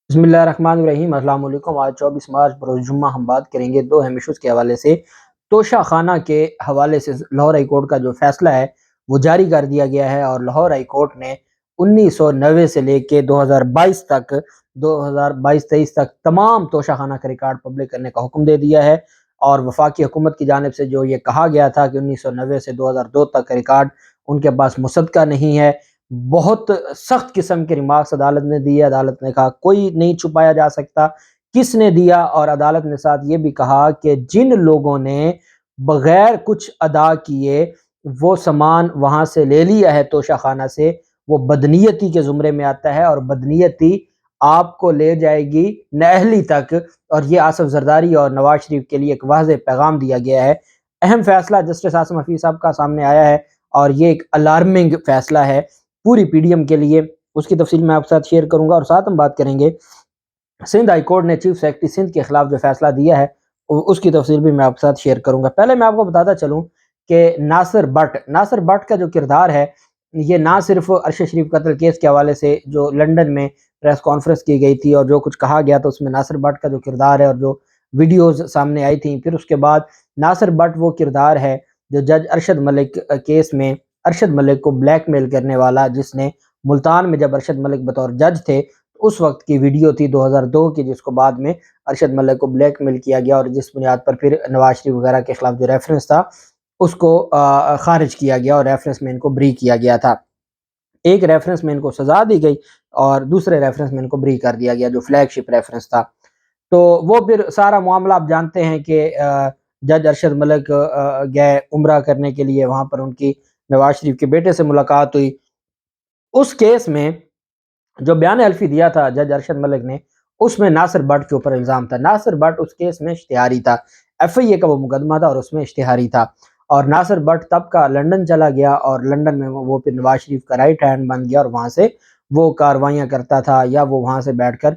بسم اللہ الرحمن الرحیم۔ السلام علیکم۔ آج 24 مارچ بروز جمعہ ہم بات کریں گے دو اہم ایشوز کے حوالے سے۔ توشہ خانہ کے حوالے سے لاہور ہائی کورٹ کا جو فیصلہ ہے وہ جاری کر دیا گیا ہے، اور لاہور ہائی کورٹ نے 1990 سے لے کے 2022-23 تک تمام توشہ خانہ کا ریکارڈ پبلک کرنے کا حکم دے دیا ہے۔ اور وفاقی حکومت کی جانب سے جو یہ کہا گیا تھا کہ 1990 سے 2002 تک کا ریکارڈ ان کے پاس مصدقہ نہیں ہے، بہت سخت قسم کے ریمارکس عدالت نے دیے۔ عدالت نے کہا کوئی نہیں چھپایا جا سکتا کس نے دیا، اور عدالت نے ساتھ یہ بھی کہا کہ جن لوگوں نے بغیر کچھ ادا کیے وہ سامان وہاں سے لے لیا ہے توشہ خانہ سے، وہ بدنیتی کے زمرے میں آتا ہے، اور بدنیتی آپ کو لے جائے گی نااہلی تک۔ اور یہ آصف زرداری اور نواز شریف کے لیے ایک واضح پیغام دیا گیا ہے۔ اہم فیصلہ جسٹس عاصم حفیظ صاحب کا سامنے آیا ہے، اور یہ ایک الارمنگ فیصلہ ہے پوری پی ڈی ایم کے لیے۔ اس کی تفصیل میں آپ کے ساتھ شیئر کروں گا، اور ساتھ ہم بات کریں گے سندھ ہائی کورٹ نے چیف سیکرٹری سندھ کے خلاف جو فیصلہ دیا ہے اس کی تفصیل بھی میں آپ کے ساتھ شیئر کروں گا۔ پہلے میں آپ کو بتاتا چلوں کہ ناصر بٹ کا جو کردار ہے، یہ نہ صرف ارشد شریف قتل کیس کے حوالے سے جو لندن میں پریس کانفرنس کی گئی تھی اور جو کچھ کہا گیا تھا اس میں ناصر بٹ کا جو کردار ہے اور جو ویڈیوز سامنے آئی تھیں، پھر اس کے بعد ناصر بٹ وہ کردار ہے جو جج ارشد ملک کیس میں ارشد ملک کو بلیک میل کرنے والا، جس نے ملتان میں جب ارشد ملک بطور جج تھے اس وقت کی ویڈیو تھی 2002 کی، جس کو بعد میں ارشد ملک کو بلیک میل کیا گیا، اور جس بنیاد پر پھر نواز شریف وغیرہ کے خلاف جو ریفرنس تھا اس کو خارج کیا گیا، اور ریفرنس میں ان کو بری کیا گیا تھا۔ ایک ریفرنس میں ان کو سزا دی گئی اور دوسرے ریفرنس میں ان کو بری کر دیا گیا جو فلیگ شپ ریفرنس تھا۔ تو وہ پھر سارا معاملہ آپ جانتے ہیں کہ جج ارشد ملک گئے عمرہ کرنے کے لیے، وہاں پر ان کی نواز شریف کے بیٹے سے ملاقات ہوئی۔ اس کیس میں جو بیان حلفی دیا تھا جج ارشد ملک نے، اس میں ناصر بٹ کے اوپر الزام تھا۔ ناصر بٹ اس کیس میں اشتہاری تھا، ایف آئی اے کا وہ مقدمہ تھا اور اس میں اشتہاری تھا، اور ناصر بٹ تب کا لندن چلا گیا، اور لندن میں وہ پھر نواز شریف کا رائٹ ہینڈ بن گیا، اور وہاں سے وہ کاروائیاں کرتا تھا، یا وہ وہاں سے بیٹھ کر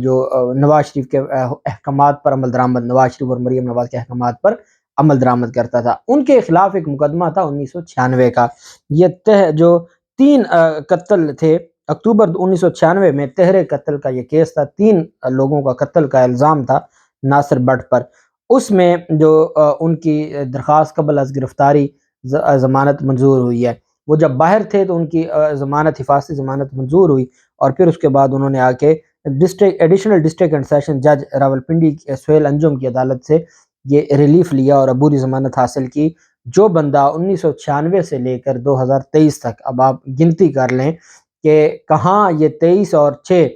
جو نواز شریف کے احکامات پر عمل درآمد، نواز شریف اور مریم نواز کے احکامات پر عمل درآمد کرتا تھا۔ ان کے خلاف ایک مقدمہ تھا 1996 کا۔ یہ جو 3 قتل تھے اکتوبر 1996 میں، تہرے قتل کا یہ کیس تھا، 3 لوگوں کا قتل کا الزام تھا ناصر بٹ پر۔ اس میں جو ان کی درخواست قبل از گرفتاری ضمانت منظور ہوئی ہے، وہ جب باہر تھے تو ان کی ضمانت، حفاظتی ضمانت منظور ہوئی، اور پھر اس کے بعد انہوں نے آ کے ایڈیشنل ڈسٹرکٹ اینڈ سیشن جج راولپنڈی سہیل انجم کی عدالت سے یہ ریلیف لیا اور عبوری ضمانت حاصل کی۔ جو بندہ 1996 سے لے کر 2023 تک، اب آپ گنتی کر لیں کہ کہاں یہ 23 اور 6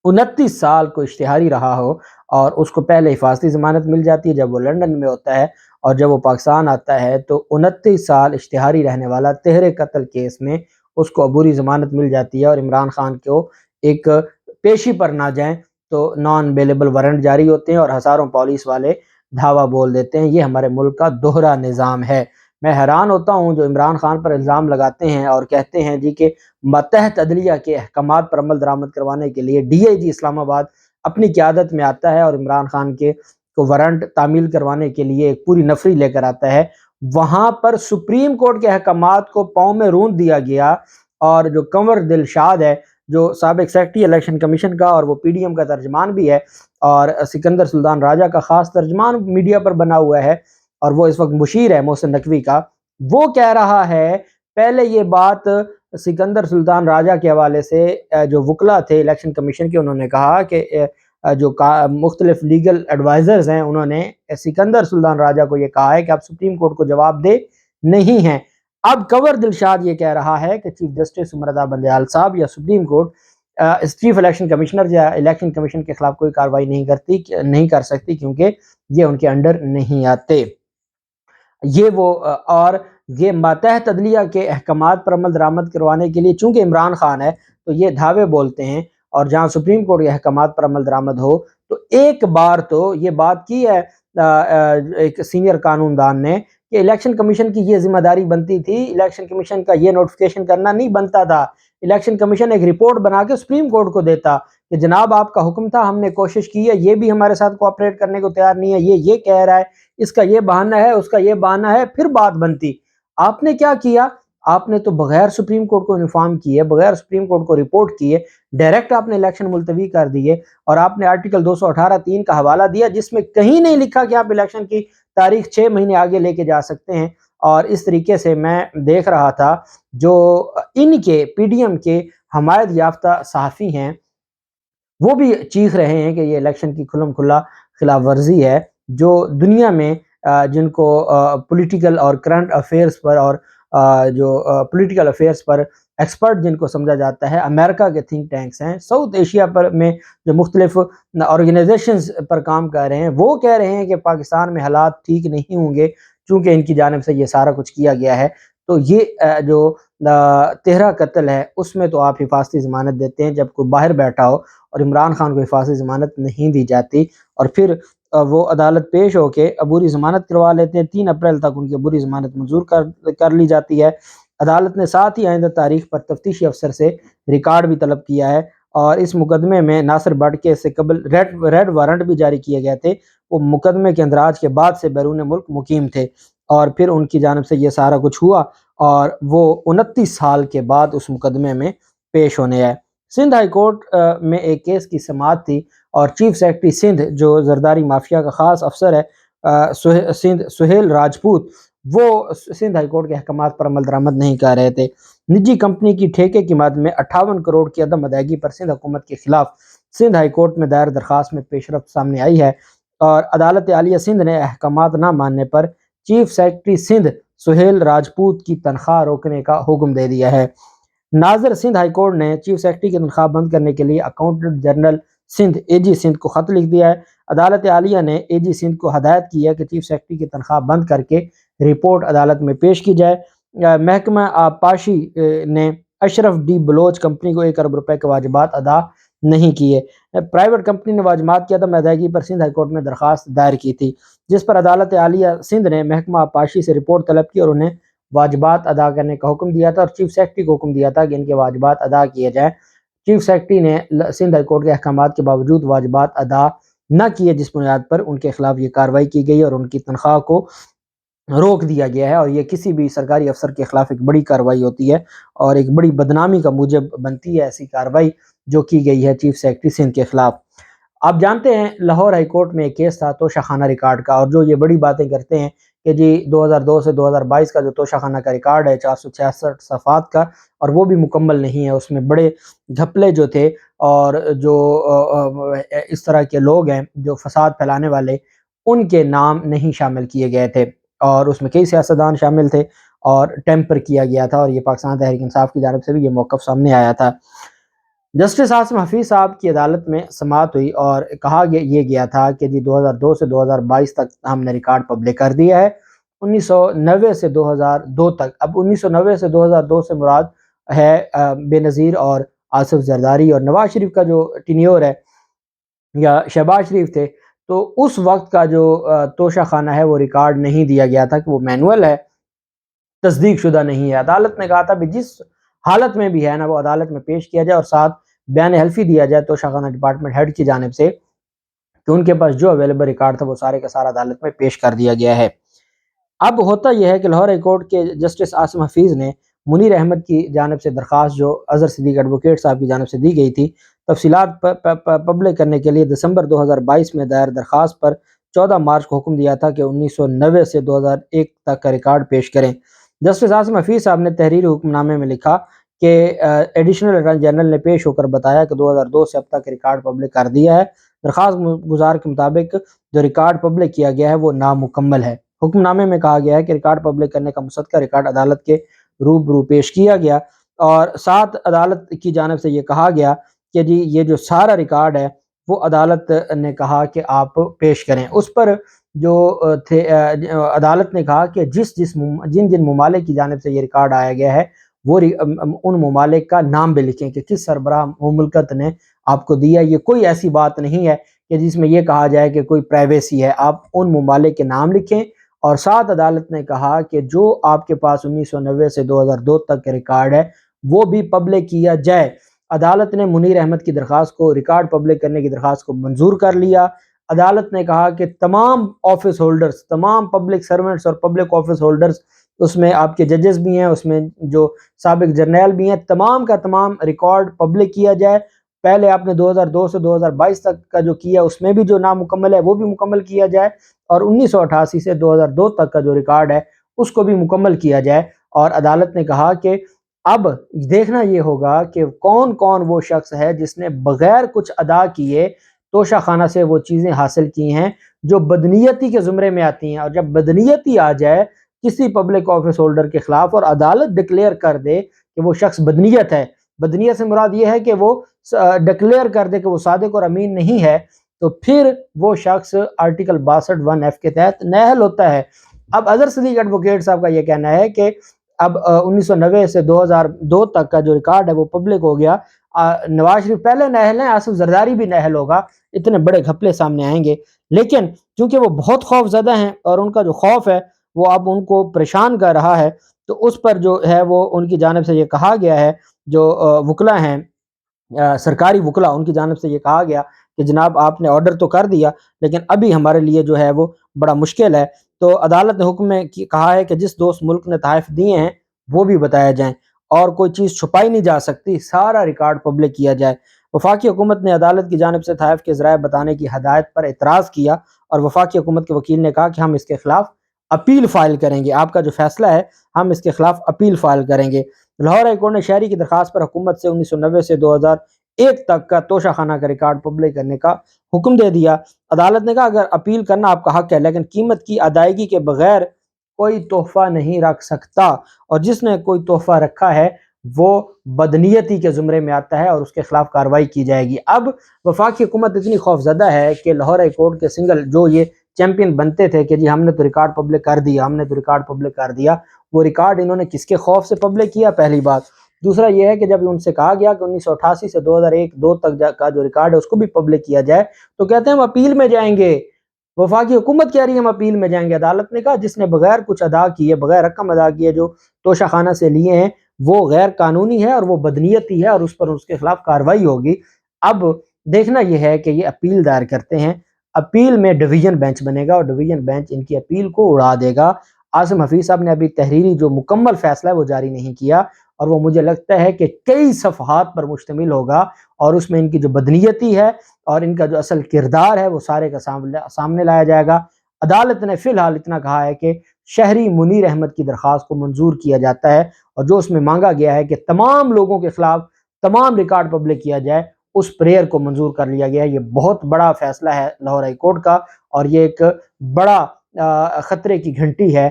29 سال کو اشتہاری رہا ہو، اور اس کو پہلے حفاظتی ضمانت مل جاتی ہے جب وہ لندن میں ہوتا ہے، اور جب وہ پاکستان آتا ہے تو 29 سال اشتہاری رہنے والا تہرے قتل کیس میں اس کو عبوری ضمانت مل جاتی ہے، اور عمران خان کو ایک پیشی پر نہ جائیں تو نان بیلیبل وارنٹ جاری ہوتے ہیں، اور ہزاروں پولیس والے دھاوا بول دیتے ہیں۔ یہ ہمارے ملک کا دوہرا نظام ہے۔ میں حیران ہوتا ہوں جو عمران خان پر الزام لگاتے ہیں اور کہتے ہیں جی کہ ماتحت عدلیہ کے احکامات پر عمل درآمد کروانے کے لیے ڈی آئی جی اسلام آباد اپنی قیادت میں آتا ہے، اور عمران خان کے کو وارنٹ تعمیل کروانے کے لیے ایک پوری نفری لے کر آتا ہے۔ وہاں پر سپریم کورٹ کے احکامات کو پاؤں میں روند دیا گیا، اور جو کنور دلشاد ہے جو سابق سیکرٹری الیکشن کمیشن کا اور وہ پی ڈی ایم کا ترجمان بھی ہے، اور سکندر سلطان راجہ کا خاص ترجمان میڈیا پر بنا ہوا ہے، اور وہ اس وقت مشیر ہے محسن نقوی کا، وہ کہہ رہا ہے پہلے یہ بات سکندر سلطان راجہ کے حوالے سے جو وکلا تھے الیکشن کمیشن کے، انہوں نے کہا کہ جو مختلف لیگل ایڈوائزرز ہیں انہوں نے سکندر سلطان راجہ کو یہ کہا ہے کہ آپ سپریم کورٹ کو جواب دے نہیں ہیں۔ اب کنور دلشاد یہ کہہ رہا ہے کہ چیف جسٹس عمر رضا بندیال صاحب یا supreme court chief election commissioner یا الیکشن کمیشن کے خلاف کوئی کارروائی نہیں کر سکتی، کیونکہ یہ ان کے انڈر نہیں آتے۔ یہ وہ اور یہ ماتحت عدلیہ کے احکامات پر عمل درآمد کروانے کے لیے چونکہ عمران خان ہے تو یہ دھاوے بولتے ہیں، اور جہاں سپریم کورٹ کے احکامات پر عمل درآمد ہو تو ایک بار تو یہ بات کی ہے ایک سینئر قانون دان نے کہ الیکشن کمیشن کی یہ ذمہ داری بنتی تھی، الیکشن کمیشن کا یہ نوٹیفیکیشن کرنا نہیں بنتا تھا، الیکشن کمیشن ایک رپورٹ بنا کے سپریم کورٹ کو دیتا کہ جناب آپ کا حکم تھا، ہم نے کوشش کی ہے، یہ بھی ہمارے ساتھ کوآپریٹ کرنے کو تیار نہیں ہے، یہ کہہ رہا ہے، اس کا یہ بہانہ ہے، اس کا یہ بہانہ ہے، پھر بات بنتی۔ آپ نے کیا کیا؟ آپ نے تو بغیر سپریم کورٹ کو انفارم کیے، بغیر سپریم کورٹ کو رپورٹ کیے ڈائریکٹ آپ نے الیکشن ملتوی کر دیے، اور آپ نے آرٹیکل 218(3) کا حوالہ دیا جس میں کہیں نہیں لکھا کہ آپ الیکشن کی تاریخ 6 مہینے آگے لے کے جا سکتے ہیں۔ اور اس طریقے سے میں دیکھ رہا تھا جو ان کے پی ڈی ایم کے حمایت یافتہ صحافی ہیں وہ بھی چیخ رہے ہیں کہ یہ الیکشن کی کھلم کھلا خلاف ورزی ہے، جو دنیا میں جن کو پولیٹیکل اور کرنٹ افیئرس پر اور جو پولیٹیکل افیئرس پر ایکسپرٹ جن کو سمجھا جاتا ہے، امریکہ کے تھنک ٹینکس ہیں، ساؤتھ ایشیا پر میں جو مختلف آرگنائزیشنز پر کام کر رہے ہیں، وہ کہہ رہے ہیں کہ پاکستان میں حالات ٹھیک نہیں ہوں گے چونکہ ان کی جانب سے یہ سارا کچھ کیا گیا ہے۔ تو یہ جو 13 قتل ہے اس میں تو آپ حفاظتی ضمانت دیتے ہیں جب کوئی باہر بیٹھا ہو، اور عمران خان کو حفاظتی ضمانت نہیں دی جاتی، اور پھر وہ عدالت پیش ہو کے عبوری ضمانت کروا لیتے ہیں۔ 3 اپریل تک ان کی عبوری ضمانت منظور کر لی جاتی ہے۔ عدالت نے ساتھ ہی آئندہ تاریخ پر تفتیشی افسر سے ریکارڈ بھی طلب کیا ہے، اور اس مقدمے میں ناصر بٹ کے سے قبل ریڈ وارنٹ بھی جاری کیے گئے تھے۔ وہ مقدمے کے اندراج کے بعد سے بیرون ملک مقیم تھے، اور پھر ان کی جانب سے یہ سارا کچھ ہوا، اور وہ 29 سال کے بعد اس مقدمے میں پیش ہونے آئے۔ سندھ ہائی کورٹ میں ایک کیس کی سماعت تھی، اور چیف سیکرٹری سندھ جو زرداری مافیا کا خاص افسر ہے سہیل راجپوت، وہ سندھ ہائی کورٹ کے احکامات پر عمل درآمد نہیں کر رہے تھے۔ نجی کمپنی کی ٹھیکے کی مد میں 58 کروڑ کی عدم ادائیگی پر سندھ حکومت کے خلاف سندھ ہائی کورٹ میں دائر درخواست میں پیش رفت سامنے آئی ہے، اور عدالت عالیہ سندھ نے احکامات نہ ماننے پر چیف سیکرٹری سندھ سہیل راجپوت کی تنخواہ روکنے کا حکم دے دیا ہے۔ ناظر سندھ ہائی کورٹ نے چیف سیکرٹری کی تنخواہ بند کرنے کے لیے اکاؤنٹنٹ جنرل سندھ اے جی سندھ کو خط لکھ دیا ہے۔ عدالت عالیہ نے اے جی سندھ کو ہدایت کی ہے کہ چیف سیکرٹری کی تنخواہ بند کر کے رپورٹ عدالت میں پیش کی جائے۔ محکمہ آبپاشی نے اشرف ڈی بلوچ کمپنی کو 1 ارب روپے کے واجبات ادا نہیں کیے۔ پرائیویٹ کمپنی نے واجبات کی عدم ادائیگی پر سندھ ہائی کورٹ میں درخواست دائر کی تھی، جس پر عدالت عالیہ سندھ نے محکمہ آبپاشی سے رپورٹ طلب کی اور انہیں واجبات ادا کرنے کا حکم دیا تھا، اور چیف سیکرٹری کو حکم دیا تھا کہ ان کے واجبات ادا کیے جائیں۔ چیف سیکرٹری نے سندھ ہائی کورٹ کے احکامات کے باوجود واجبات ادا نہ کیے، جس بنیاد پر ان کے خلاف یہ کارروائی کی گئی اور ان کی تنخواہ کو روک دیا گیا ہے، اور یہ کسی بھی سرکاری افسر کے خلاف ایک بڑی کارروائی ہوتی ہے اور ایک بڑی بدنامی کا موجب بنتی ہے ایسی کارروائی جو کی گئی ہے چیف سیکرٹری سندھ کے خلاف۔ آپ جانتے ہیں لاہور ہائی کورٹ میں ایک کیس تھا توشہ خانہ ریکارڈ کا، اور جو یہ بڑی باتیں کرتے ہیں کہ جی 2002 سے 2022 کا جو توشہ خانہ کا ریکارڈ ہے 466 صفحات کا، اور وہ بھی مکمل نہیں ہے، اس میں بڑے گھپلے جو تھے اور جو اس طرح کے لوگ ہیں جو فساد پھیلانے والے، ان کے نام نہیں شامل کیے گئے تھے، اور اس میں کئی سیاستدان شامل تھے اور ٹیمپر کیا گیا تھا، اور یہ پاکستان تحریک انصاف کی جانب سے بھی یہ موقف سامنے آیا تھا۔ جسٹس عاصم حفیظ صاحب کی عدالت میں سماعت ہوئی اور کہا یہ گیا تھا کہ جی 2002 سے 2022 تک ہم نے ریکارڈ پبلک کر دیا ہے، 1990 سے 2002 تک۔ اب 1990 سے 2002 سے مراد ہے بے نظیر اور آصف زرداری اور نواز شریف کا جو ٹینیور ہے، یا شہباز شریف تھے، تو اس وقت کا جو توشہ خانہ ہے وہ ریکارڈ نہیں دیا گیا تھا کہ وہ مینول ہے، تصدیق شدہ نہیں ہے۔ عدالت نے کہا تھا کہ جس حالت میں بھی ہے نا وہ عدالت میں پیش کیا جائے، اور ساتھ بیان حلفی دیا جائے توشہ خانہ ڈپارٹمنٹ ہیڈ کی جانب سے کہ ان کے پاس جو اویلیبل ریکارڈ تھا وہ سارے کا سارا عدالت میں پیش کر دیا گیا ہے۔ اب ہوتا یہ ہے کہ لاہور ہائی کورٹ کے جسٹس عاصم حفیظ نے منیر احمد کی جانب سے درخواست جو اظہر صدیق ایڈوکیٹ صاحب کی جانب سے دی گئی تھی تفصیلات پبلک کرنے کے لیے دسمبر 2022 میں دائر درخواست پر 14 مارچ کو حکم دیا تھا کہ 1990 سے 2001 تک کا ریکارڈ پیش کریں۔ جسٹس عاصم حفیظ صاحب نے تحریری حکم نامے میں لکھا کہ ایڈیشنل اٹارنی جنرل نے پیش ہو کر بتایا کہ 2002 سے اب تک ریکارڈ پبلک کر دیا ہے، درخواست گزار کے مطابق جو ریکارڈ پبلک کیا گیا ہے وہ نامکمل ہے۔ حکم نامے میں کہا گیا ہے کہ ریکارڈ پبلک کرنے کا مصدقہ ریکارڈ عدالت کے روبرو پیش کیا گیا، اور ساتھ عدالت کی جانب سے یہ کہا گیا کہ جی یہ جو سارا ریکارڈ ہے وہ عدالت نے کہا کہ آپ پیش کریں۔ اس پر جو تھے عدالت نے کہا کہ جن ممالک کی جانب سے یہ ریکارڈ آیا گیا ہے وہ ان ممالک کا نام بھی لکھیں کہ کس سربراہ مملکت نے آپ کو دیا۔ یہ کوئی ایسی بات نہیں ہے کہ جس میں یہ کہا جائے کہ کوئی پرائیویسی ہے، آپ ان ممالک کے نام لکھیں، اور ساتھ عدالت نے کہا کہ جو آپ کے پاس 1990 سے 2002 تک کے ریکارڈ ہے وہ بھی پبلک کیا جائے۔ عدالت نے منیر احمد کی درخواست کو ریکارڈ پبلک کرنے کی درخواست کو منظور کر لیا۔ عدالت نے کہا کہ تمام آفس ہولڈرز، تمام پبلک سرونٹس اور پبلک آفس ہولڈرز اس میں آپ کے ججز بھی ہیں، اس میں جو سابق جرنیل بھی ہیں، تمام کا تمام ریکارڈ پبلک کیا جائے۔ پہلے آپ نے 2002 سے 2022 تک کا جو کیا اس میں بھی جو نامکمل ہے وہ بھی مکمل کیا جائے، اور 1988 سے 2002 تک کا جو ریکارڈ ہے اس کو بھی مکمل کیا جائے۔ اور عدالت نے کہا کہ اب دیکھنا یہ ہوگا کہ کون کون وہ شخص ہے جس نے بغیر کچھ ادا کیے توشہ خانہ سے وہ چیزیں حاصل کی ہیں جو بدنیتی کے زمرے میں آتی ہیں۔ اور جب بدنیتی آ جائے کسی پبلک آفس ہولڈر کے خلاف اور عدالت ڈکلیئر کر دے کہ وہ شخص بدنیت ہے، بدنیت سے مراد یہ ہے کہ وہ ڈکلیئر کر دے کہ وہ صادق اور امین نہیں ہے، تو پھر وہ شخص آرٹیکل 62(1)(f) کے تحت نااہل ہوتا ہے۔ اب اظہر صدیق ایڈوکیٹ صاحب کا یہ کہنا ہے کہ اب 1990 سے 2002 تک کا جو ریکارڈ ہے وہ پبلک ہو گیا، نواز شریف پہلے نااہل ہیں، آصف زرداری بھی نااہل ہوگا، اتنے بڑے گھپلے سامنے آئیں گے، لیکن چونکہ وہ بہت خوف زدہ ہیں اور ان کا جو خوف ہے وہ اب ان کو پریشان کر رہا ہے، تو اس پر جو ہے وہ ان کی جانب سے یہ کہا گیا ہے، جو وکلا ہیں سرکاری وکلا، ان کی جانب سے یہ کہا گیا کہ جناب آپ نے آرڈر تو کر دیا لیکن ابھی ہمارے لیے جو ہے وہ بڑا مشکل ہے۔ تو عدالت نے حکم میں کہا ہے کہ جس دوست ملک نے تحائف دیے ہیں وہ بھی بتایا جائیں، اور کوئی چیز چھپائی نہیں جا سکتی، سارا ریکارڈ پبلک کیا جائے۔ وفاقی حکومت نے عدالت کی جانب سے تحائف کے ذرائع بتانے کی ہدایت پر اعتراض کیا، اور وفاقی حکومت کے وکیل نے کہا کہ ہم اس کے خلاف اپیل فائل کریں گے، آپ کا جو فیصلہ ہے ہم اس کے خلاف اپیل فائل کریں گے۔ لاہور ہائی کورٹ نے شہری کی درخواست پر حکومت سے 1990 سے 2001 تک کا توشہ خانہ کا ریکارڈ پبلک کرنے کا حکم دے دیا۔ عدالت نے کہا اگر اپیل کرنا آپ کا حق ہے لیکن قیمت کی ادائیگی کے بغیر کوئی تحفہ نہیں رکھ سکتا، اور جس نے کوئی تحفہ رکھا ہے وہ بدنیتی کے زمرے میں آتا ہے اور اس کے خلاف کارروائی کی جائے گی۔ اب وفاقی حکومت اتنی خوف زدہ ہے کہ لاہور ہائی کورٹ کے سنگل جو یہ چیمپئن بنتے تھے کہ جی ہم نے تو ریکارڈ پبلک کر دیا، ہم نے تو ریکارڈ پبلک کر دیا، وہ ریکارڈ انہوں نے کس کے خوف سے پبلک کیا؟ پہلی بات۔ دوسرا یہ ہے کہ جب ان سے کہا گیا کہ 1988 سے 2001-2 تک کا جو ریکارڈ ہے اس کو بھی پبلک کیا جائے تو کہتے ہیں ہم اپیل میں جائیں گے۔ وفاقی حکومت کہہ رہی ہے ہم اپیل میں جائیں گے۔ عدالت نے کہا جس نے بغیر کچھ ادا کیے، بغیر رقم ادا کیے جو توشہ خانہ سے لیے ہیں وہ غیر قانونی ہے اور وہ بدنیتی ہے اور اس پر اس کے خلاف کارروائی ہوگی۔ اب دیکھنا یہ ہے کہ یہ اپیل دائر کرتے ہیں، اپیل میں ڈویژن بینچ بنے گا اور ڈویژن بینچ ان کی اپیل کو اڑا دے گا۔ عاصم حفیظ صاحب نے ابھی تحریری جو مکمل فیصلہ ہے وہ جاری نہیں کیا، اور وہ مجھے لگتا ہے کہ کئی صفحات پر مشتمل ہوگا، اور اس میں ان کی جو بدنیتی ہے اور ان کا جو اصل کردار ہے وہ سارے کا سامنے لایا جائے گا۔ عدالت نے فی الحال اتنا کہا ہے کہ شہری منیر احمد کی درخواست کو منظور کیا جاتا ہے، اور جو اس میں مانگا گیا ہے کہ تمام لوگوں کے خلاف تمام ریکارڈ پبلک کیا جائے، اس پریئر کو منظور کر لیا گیا ہے۔ یہ بہت بڑا فیصلہ ہے لاہور ہائی کورٹ کا، اور یہ ایک بڑا خطرے کی گھنٹی ہے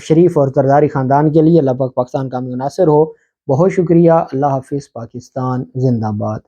شریف اور زرداری خاندان کے لیے۔ اللہ پاک پاکستان کا ناصر ہو۔ بہت شکریہ۔ اللہ حافظ۔ پاکستان زندہ باد۔